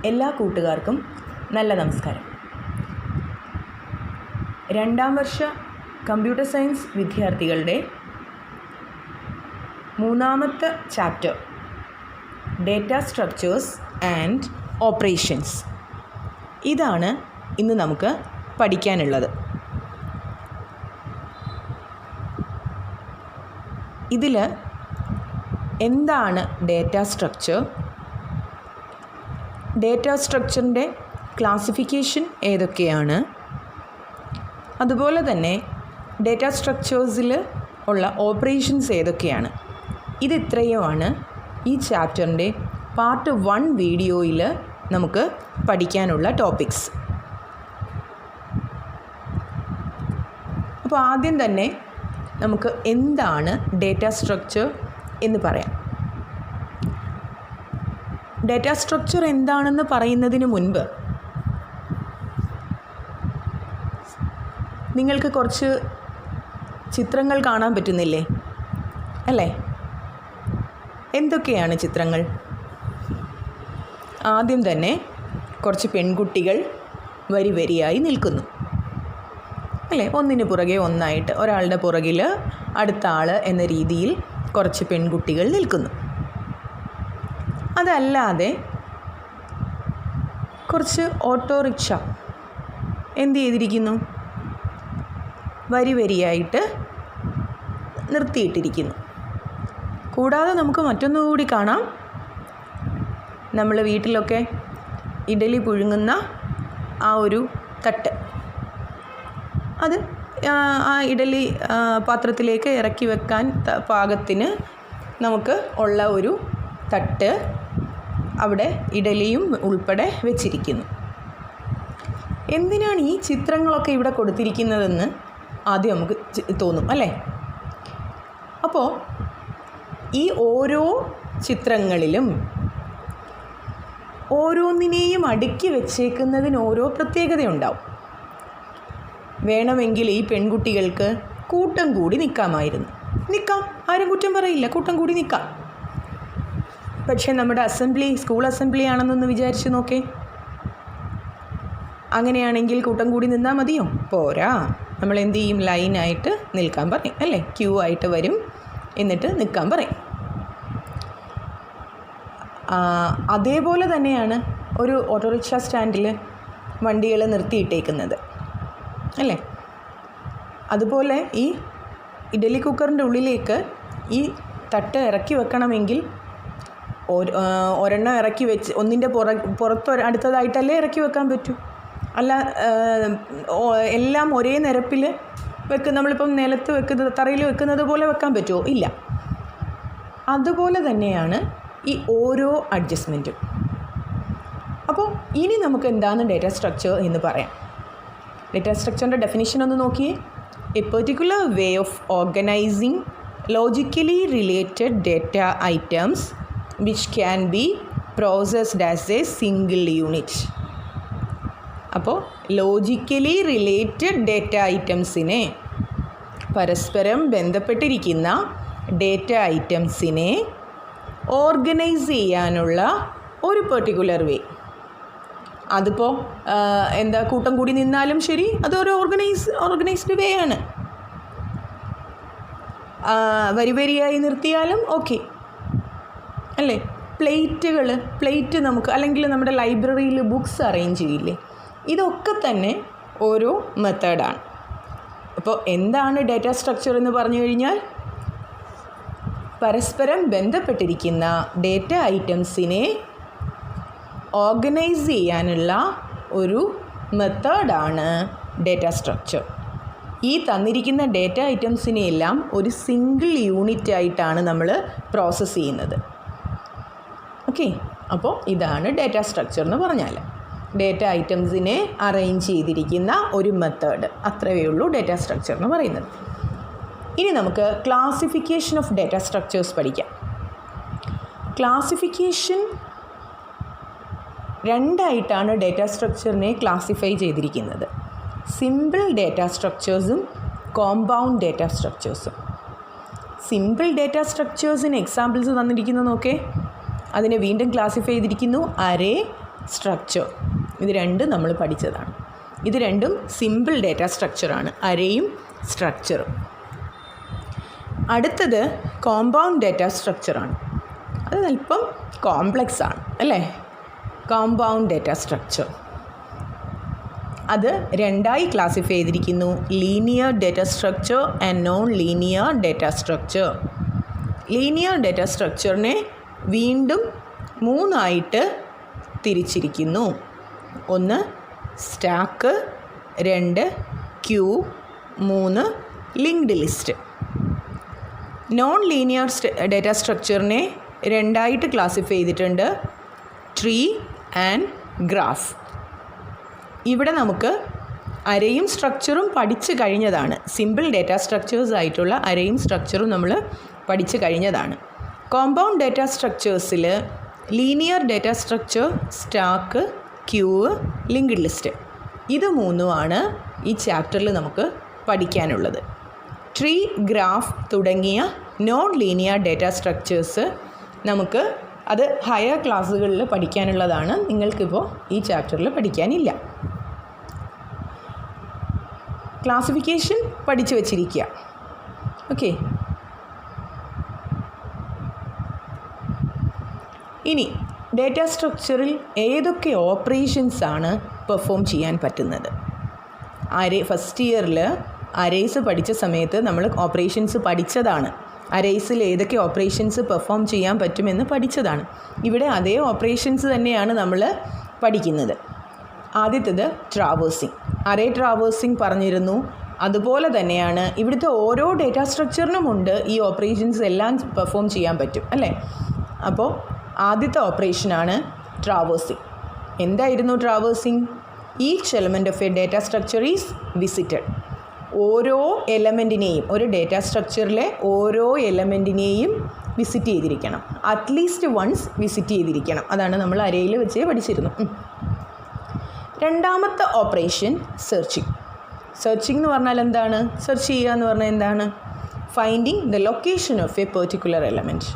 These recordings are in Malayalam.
എല്ലാ കൂട്ടുകാർക്കും നല്ല നമസ്കാരം. 2ാം വർഷ കമ്പ്യൂട്ടർ സയൻസ് വിദ്യാർത്ഥികളുടെ 3ാമത്തെ chapter data structures and operations, ഇതാണ് ഇന്ന് നമുക്ക് പഠിക്കാനുള്ളത്. ഇതിൽ എന്താണ് ഡേറ്റ സ്ട്രക്ചർ, ഡേറ്റ സ്ട്രക്ചറിൻ്റെ ക്ലാസിഫിക്കേഷൻ ഏതൊക്കെയാണ്, അതുപോലെ തന്നെ ഡേറ്റ സ്ട്രക്ചേഴ്സിൽ ഉള്ള ഓപ്പറേഷൻസ് ഏതൊക്കെയാണ്, ഇതിത്രയുമാണ് ഈ ചാപ്റ്ററിൻ്റെ പാർട്ട് 1 വീഡിയോയിൽ നമുക്ക് പഠിക്കാനുള്ള ടോപ്പിക്സ്. അപ്പോൾ ആദ്യം തന്നെ നമുക്ക് എന്താണ് ഡേറ്റ സ്ട്രക്ചർ എന്ന് പറയാം. ഡേറ്റ സ്ട്രക്ചർ എന്താണെന്ന് പറയുന്നതിന് മുൻപ് നിങ്ങൾക്ക് കുറച്ച് ചിത്രങ്ങൾ കാണാൻ പറ്റുന്നില്ലേ അല്ലേ? എന്തൊക്കെയാണ് ചിത്രങ്ങൾ? ആദ്യം തന്നെ കുറച്ച് പെൺകുട്ടികൾ വരി വരിയായി നിൽക്കുന്നു അല്ലേ? ഒന്നിന് പുറകെ ഒന്നായിട്ട്, ഒരാളുടെ പുറകിൽ അടുത്ത ആൾ എന്ന രീതിയിൽ കുറച്ച് പെൺകുട്ടികൾ നിൽക്കുന്നു. അതല്ലാതെ കുറച്ച് ഓട്ടോറിക്ഷ എന്ത് ചെയ്തിരിക്കുന്നു? വരി വരിയായിട്ട് നിർത്തിയിട്ടിരിക്കുന്നു. കൂടാതെ നമുക്ക് മറ്റൊന്നുകൂടി കാണാം. നമ്മൾ വീട്ടിലൊക്കെ ഇഡലി പുഴുങ്ങുന്ന ആ ഒരു തട്ട്, അത് ആ ഇഡലി പാത്രത്തിലേക്ക് ഇറക്കി വെക്കാൻ പാകത്തിന് നമുക്ക് ഉള്ള ഒരു തട്ട് അവിടെ ഇഡലിയും ഉൾപ്പെടെ വെച്ചിരിക്കുന്നു. എന്തിനാണ് ഈ ചിത്രങ്ങളൊക്കെ ഇവിടെ കൊടുത്തിരിക്കുന്നതെന്ന് ആദ്യം നമുക്ക് തോന്നും അല്ലേ? അപ്പോൾ ഈ ഓരോ ചിത്രങ്ങളിലും ഓരോന്നിനെയും അടുക്കി വെച്ചേക്കുന്നതിന് ഓരോ പ്രത്യേകതയുണ്ടാവും. വേണമെങ്കിൽ ഈ പെൺകുട്ടികൾക്ക് കൂട്ടം കൂടി നിൽക്കാമായിരുന്നു. നിൽക്കാം, ആരും കുറ്റം പറയില്ല, കൂട്ടം കൂടി നിൽക്കാം. പക്ഷേ നമ്മുടെ സ്കൂൾ അസംബ്ലി ആണെന്നൊന്ന് വിചാരിച്ച് നോക്കേ. അങ്ങനെയാണെങ്കിൽ കൂട്ടം കൂടി നിന്നാൽ മതിയോ? പോരാ. നമ്മൾ എന്ത് ചെയ്യും? ലൈനായിട്ട് നിൽക്കാൻ പറയും അല്ലേ? ക്യൂ ആയിട്ട് വരും, എന്നിട്ട് നിൽക്കാൻ പറയും. അതേപോലെ തന്നെയാണ് ഒരു ഓട്ടോറിക്ഷ സ്റ്റാൻഡിൽ വണ്ടികൾ നിർത്തിയിട്ടേക്കുന്നത് അല്ലേ? അതുപോലെ ഈ ഇഡലി കുക്കറിൻ്റെ ഉള്ളിലേക്ക് ഈ തട്ട് ഇറക്കി വെക്കണമെങ്കിൽ ഒരെണ്ണം ഇറക്കി വെച്ച് ഒന്നിൻ്റെ പുറത്ത് അടുത്തതായിട്ടല്ലേ ഇറക്കി വെക്കാൻ പറ്റൂ. അല്ല എല്ലാം ഒരേ നിരപ്പിൽ നമ്മളിപ്പം നിലത്ത് വെക്കുന്നത്, തറയിൽ വെക്കുന്നത് പോലെ വെക്കാൻ പറ്റുമോ? ഇല്ല. അതുപോലെ തന്നെയാണ് ഈ ഓരോ അഡ്ജസ്റ്റ്മെൻറ്റും. അപ്പോൾ ഇനി നമുക്ക് എന്താണ് ഡേറ്റ സ്ട്രക്ചർ എന്ന് പറയാം. ഡേറ്റ സ്ട്രക്ചറിൻ്റെ ഡെഫിനിഷൻ ഒന്ന് നോക്കിയേ. A particular way of organising logically related data items which can be processed as A single unit. അപ്പോൾ ലോജിക്കലി റിലേറ്റഡ് ഡേറ്റ ഐറ്റംസിനെ, പരസ്പരം ബന്ധപ്പെട്ടിരിക്കുന്ന ഡേറ്റ ഐറ്റംസിനെ ഓർഗനൈസ് ചെയ്യാനുള്ള ഒരു പെർട്ടിക്കുലർ വേ. അതിപ്പോൾ കൂട്ടം കൂടി നിന്നാലും ശരി, അതൊരു ഓർഗനൈസ്ഡ് വേ ആണ്. വരി വരിയായി നിർത്തിയാലും ഓക്കെ അല്ലേ? പ്ലേറ്റ് നമുക്ക്, അല്ലെങ്കിൽ നമ്മുടെ ലൈബ്രറിയിൽ ബുക്സ് അറേഞ്ച് ചെയ്യില്ലേ, ഇതൊക്കെ തന്നെ ഓരോ മെത്തേഡാണ്. അപ്പോൾ എന്താണ് ഡേറ്റ സ്ട്രക്ചർ എന്ന് പറഞ്ഞു കഴിഞ്ഞാൽ, പരസ്പരം ബന്ധപ്പെട്ടിരിക്കുന്ന ഡേറ്റ ഐറ്റംസിനെ ഓർഗനൈസ് ചെയ്യാനുള്ള ഒരു മെത്തേഡാണ് ഡേറ്റ സ്ട്രക്ചർ. ഈ തന്നിരിക്കുന്ന ഡേറ്റ ഐറ്റംസിനെയെല്ലാം ഒരു സിംഗിൾ യൂണിറ്റ് ആയിട്ടാണ് നമ്മൾ പ്രോസസ്സ് ചെയ്യുന്നത്. ഓക്കെ, അപ്പോൾ ഇതാണ് ഡേറ്റ സ്ട്രക്ചർ എന്ന് പറഞ്ഞാൽ. ഡേറ്റ ഐറ്റംസിനെ അറേഞ്ച് ചെയ്തിരിക്കുന്ന ഒരു മെത്തേഡ്, അത്രയേ ഉള്ളൂ ഡേറ്റ സ്ട്രക്ചർ എന്ന് പറയുന്നത്. ഇനി നമുക്ക് ക്ലാസിഫിക്കേഷൻ ഓഫ് ഡേറ്റ സ്ട്രക്ചേഴ്സ് പഠിക്കാം. ക്ലാസിഫിക്കേഷൻ 2 ആയിട്ടാണ് ഡേറ്റ സ്ട്രക്ചറിനെ ക്ലാസിഫൈ ചെയ്തിരിക്കുന്നത്. സിമ്പിൾ ഡേറ്റ സ്ട്രക്ചേഴ്സും കോമ്പൗണ്ട് ഡേറ്റ സ്ട്രക്ചേഴ്സും. സിമ്പിൾ ഡേറ്റ സ്ട്രക്ചേഴ്സിന് എക്സാമ്പിൾസ് തന്നിരിക്കുന്നു നോക്കേ. അതിനെ വീണ്ടും ക്ലാസിഫൈ ചെയ്തിരിക്കുന്നു. Array, structure. ഇത് രണ്ടും നമ്മൾ പഠിച്ചതാണ്. ഇത് രണ്ടും സിമ്പിൾ ഡേറ്റ സ്ട്രക്ചറാണ്, അരയും സ്ട്രക്ചറും. അടുത്തത് കോമ്പൗണ്ട് ഡേറ്റ സ്ട്രക്ചറാണ്. അത് അല്പം കോംപ്ലക്സ് ആണ് അല്ലേ? കോമ്പൗണ്ട് ഡേറ്റ സ്ട്രക്ചർ അത് രണ്ടായി ക്ലാസിഫൈ ചെയ്തിരിക്കുന്നു: linear data structure and non linear data structure. Linear data സ്ട്രക്ചറിനെ വീണ്ടും മൂന്നായിട്ട് തിരിച്ചിരിക്കുന്നു. ഒന്ന് stack, 2 queue, 3 linked list. Non linear data സ്ട്രക്ചറിനെ രണ്ടായിട്ട് ക്ലാസിഫൈ ചെയ്തിട്ടുണ്ട്: ട്രീ ആൻഡ് ഗ്രാഫ്. ഇവിടെ നമുക്ക് അരയും സ്ട്രക്ചറും പഠിച്ചു കഴിഞ്ഞതാണ്. സിമ്പിൾ ഡേറ്റ സ്ട്രക്ചേഴ്സ് ആയിട്ടുള്ള അരയും സ്ട്രക്ചറും നമ്മൾ പഠിച്ചു കഴിഞ്ഞതാണ്. കോമ്പൗണ്ട് ഡേറ്റ സ്ട്രക്ചേഴ്സിൽ linear data structure, stack, queue, linked list, ഇത് മൂന്നുമാണ് ഈ ചാപ്റ്ററിൽ നമുക്ക് പഠിക്കാനുള്ളത്. ട്രീ, ഗ്രാഫ് തുടങ്ങിയ നോൺ ലീനിയർ ഡേറ്റ സ്ട്രക്ചേഴ്സ് നമുക്ക് അത് ഹയർ ക്ലാസ്സുകളിൽ പഠിക്കാനുള്ളതാണ്. നിങ്ങൾക്കിപ്പോൾ ഈ ചാപ്റ്ററിൽ പഠിക്കാനില്ല. ക്ലാസിഫിക്കേഷൻ പഠിച്ചു വച്ചിരിക്കുക. ഓക്കെ. ഇനി ഡേറ്റ സ്ട്രക്ചറിൽ ഏതൊക്കെ ഓപ്പറേഷൻസാണ് പെർഫോം ചെയ്യാൻ പറ്റുന്നത്? ഫസ്റ്റ് ഇയറിൽ അരേസ് പഠിച്ച സമയത്ത് നമ്മൾ ഓപ്പറേഷൻസ് പഠിച്ചതാണ്. അരേസിൽ ഏതൊക്കെ ഓപ്പറേഷൻസ് പെർഫോം ചെയ്യാൻ പറ്റുമെന്ന് പഠിച്ചതാണ്. ഇവിടെ അതേ ഓപ്പറേഷൻസ് തന്നെയാണ് നമ്മൾ പഠിക്കുന്നത്. ആദ്യത്തേത് ട്രാവേഴ്സിങ്. അരേ ട്രാവേഴ്സിങ് പറഞ്ഞിരുന്നു. അതുപോലെ തന്നെയാണ് ഇവിടുത്തെ ഓരോ ഡേറ്റ സ്ട്രക്ചറിനുമുണ്ട് ഈ ഓപ്പറേഷൻസ് എല്ലാം പെർഫോം ചെയ്യാൻ പറ്റും അല്ലേ? അപ്പോൾ ആദ്യത്തെ ഓപ്പറേഷനാണ് ട്രാവേഴ്സിങ്. എന്തായിരുന്നു traversing? Each element of A data structure is visited. ഓരോ എലമെൻറ്റിനെയും, ഒരു ഡേറ്റ സ്ട്രക്ചറിലെ ഓരോ എലമെൻറ്റിനെയും വിസിറ്റ് ചെയ്തിരിക്കണം. അറ്റ്ലീസ്റ്റ് വൺസ് വിസിറ്റ് ചെയ്തിരിക്കണം. അതാണ് നമ്മൾ അരയിൽ വെച്ച് പഠിച്ചിരുന്നു. രണ്ടാമത്തെ ഓപ്പറേഷൻ സെർച്ചിങ്. സെർച്ചിങ് എന്ന് പറഞ്ഞാൽ എന്താണ്? സെർച്ച് ചെയ്യുക എന്ന് പറഞ്ഞാൽ എന്താണ്? Finding the location of a particular element.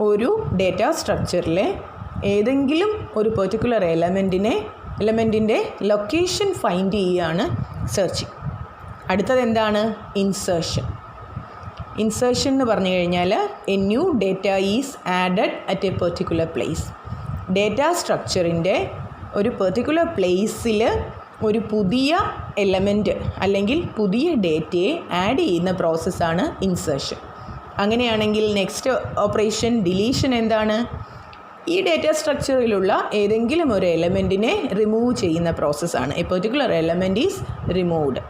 ഒരു ഡേറ്റ സ്ട്രക്ചറിലെ ഏതെങ്കിലും ഒരു പെർട്ടിക്കുലർ എലമെൻറ്റിൻ്റെ ലൊക്കേഷൻ ഫൈൻഡ് ചെയ്യുകയാണ് സെർച്ചിങ്. അടുത്തത് എന്താണ്? ഇൻസേർഷൻ. ഇൻസേർഷൻ എന്ന് പറഞ്ഞു കഴിഞ്ഞാൽ a new data is added at a particular place. Data സ്ട്രക്ചറിൻ്റെ ഒരു പെർട്ടിക്കുലർ പ്ലേസിൽ ഒരു പുതിയ എലമെൻറ്റ് അല്ലെങ്കിൽ പുതിയ ഡേറ്റയെ ആഡ് ചെയ്യുന്ന പ്രോസസ്സാണ് ഇൻസേർഷൻ. അങ്ങനെയാണെങ്കിൽ നെക്സ്റ്റ് ഓപ്പറേഷൻ ഡിലീഷൻ എന്താണ്? ഈ ഡേറ്റ സ്ട്രക്ചറിലുള്ള ഏതെങ്കിലും ഒരു എലമെൻറ്റിനെ റിമൂവ് ചെയ്യുന്ന പ്രോസസ്സാണ്. A particular element is removed.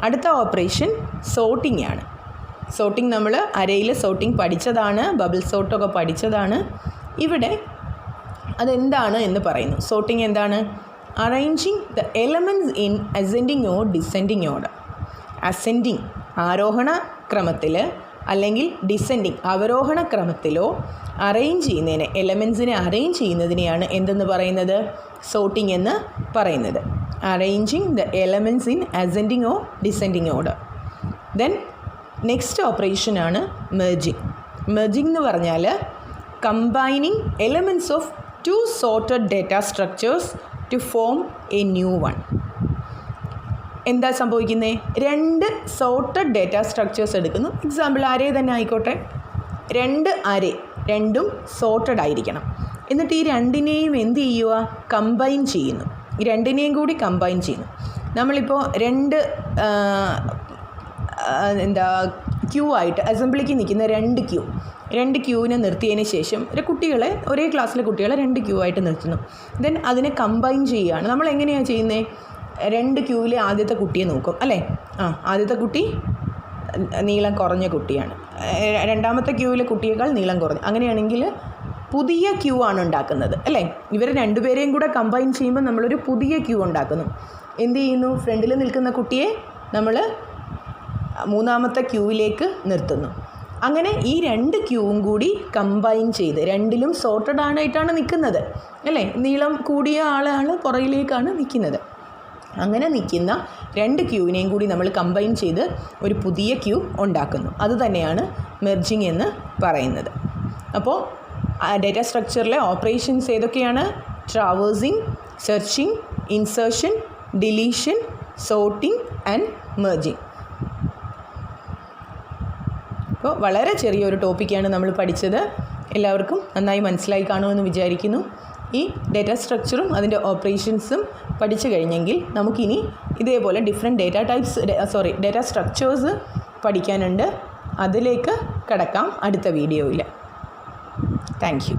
അടുത്ത ഓപ്പറേഷൻ സോർട്ടിംഗ് ആണ്. സോർട്ടിംഗ് നമ്മൾ അരയിൽ സോർട്ടിംഗ് പഠിച്ചതാണ്, ബബിൾ സോർട്ടൊക്കെ പഠിച്ചതാണ്. ഇവിടെ അതെന്താണ് എന്ന് പറയുന്നു. സോർട്ടിംഗ് എന്താണ്? Arranging the elements in ascending or descending order. Ascending ആരോഹണ ക്രമത്തിൽ അല്ലെങ്കിൽ ഡിസെൻഡിങ് അവരോഹണ ക്രമത്തിലോ അറേഞ്ച് ചെയ്യുന്നതിനെ, എലമെൻസിനെ അറേഞ്ച് ചെയ്യുന്നതിനെയാണ് എന്തെന്ന് പറയുന്നത്? സോർട്ടിംഗ് എന്ന് പറയുന്നത്. Arranging the elements in ascending or descending order. Then next ഓപ്പറേഷനാണ് മെർജിങ്. മെർജിങ് എന്ന് പറഞ്ഞാൽ combining elements of 2 sorted data structures to form a new one. എന്താ സംഭവിക്കുന്നത്? 2 sorted data structures എടുക്കുന്നു. എക്സാമ്പിൾ അരേ തന്നെ ആയിക്കോട്ടെ. 2 അരേ, രണ്ടും sorted ആയിരിക്കണം. എന്നിട്ട് ഈ രണ്ടിനെയും എന്ത് ചെയ്യുക? കമ്പൈൻ ചെയ്യുന്നു. ഈ രണ്ടിനെയും കൂടി കമ്പൈൻ ചെയ്യുന്നു. നമ്മളിപ്പോൾ 2 ക്യൂ ആയിട്ട് അസംബ്ലിക്ക് നിൽക്കുന്ന 2 ക്യൂവിനെ നിർത്തിയതിന് ശേഷം കുട്ടികളെ, ഒരേ ക്ലാസ്സിലെ കുട്ടികളെ 2 ക്യൂ ആയിട്ട് നിർത്തുന്നു. ദെൻ അതിനെ കമ്പൈൻ ചെയ്യുകയാണ്. നമ്മൾ എങ്ങനെയാണ് ചെയ്യുന്നത്? 2 ക്യൂവിലെ ആദ്യത്തെ കുട്ടിയെ നോക്കും അല്ലേ? ആദ്യത്തെ കുട്ടി നീളം കുറഞ്ഞ കുട്ടിയാണ്, രണ്ടാമത്തെ ക്യൂവിലെ കുട്ടിയേക്കാൾ നീളം കുറഞ്ഞു. അങ്ങനെയാണെങ്കിൽ പുതിയ ക്യൂ ആണ് ഉണ്ടാക്കുന്നത് അല്ലേ? ഇവർ രണ്ടുപേരെയും കൂടെ കമ്പൈൻ ചെയ്യുമ്പോൾ നമ്മളൊരു പുതിയ ക്യൂ ഉണ്ടാക്കുന്നു. എന്ത് ചെയ്യുന്നു? ഫ്രണ്ടിൽ നിൽക്കുന്ന കുട്ടിയെ നമ്മൾ മൂന്നാമത്തെ ക്യൂവിലേക്ക് നിർത്തുന്നു. അങ്ങനെ ഈ 2 ക്യൂവും കൂടി കമ്പൈൻ ചെയ്ത്, രണ്ടിലും സോർട്ടഡ് ആയിട്ടാണ് നിൽക്കുന്നത് അല്ലേ? നീളം കൂടിയ ആളാണ് പുറകിലേക്കാണ് നിൽക്കുന്നത്. അങ്ങനെ നിൽക്കുന്ന 2 ക്യൂവിനെയും കൂടി നമ്മൾ കമ്പൈൻ ചെയ്ത് ഒരു പുതിയ ക്യൂ ഉണ്ടാക്കുന്നു. അതുതന്നെയാണ് മെർജിങ് എന്ന് പറയുന്നത്. അപ്പോൾ ഡേറ്റ സ്ട്രക്ചറിലെ ഓപ്പറേഷൻസ് ഏതൊക്കെയാണ്? traversing, searching, insertion, deletion, sorting and merging. അപ്പോൾ വളരെ ചെറിയൊരു ടോപ്പിക്കാണ് നമ്മൾ പഠിച്ചത്. എല്ലാവർക്കും നന്നായി മനസ്സിലായി കാണുമെന്ന് വിചാരിക്കുന്നു. ഈ ഡേറ്റ സ്ട്രക്ചറും അതിൻ്റെ ഓപ്പറേഷൻസും പഠിച്ചു കഴിഞ്ഞെങ്കിൽ നമുക്കിനി ഇതേപോലെ ഡിഫറെൻറ്റ് ഡേറ്റ സ്ട്രക്ചേഴ്സ് പഠിക്കാനുണ്ട്. അതിലേക്ക് കടക്കാം അടുത്ത വീഡിയോയിൽ. Thank you.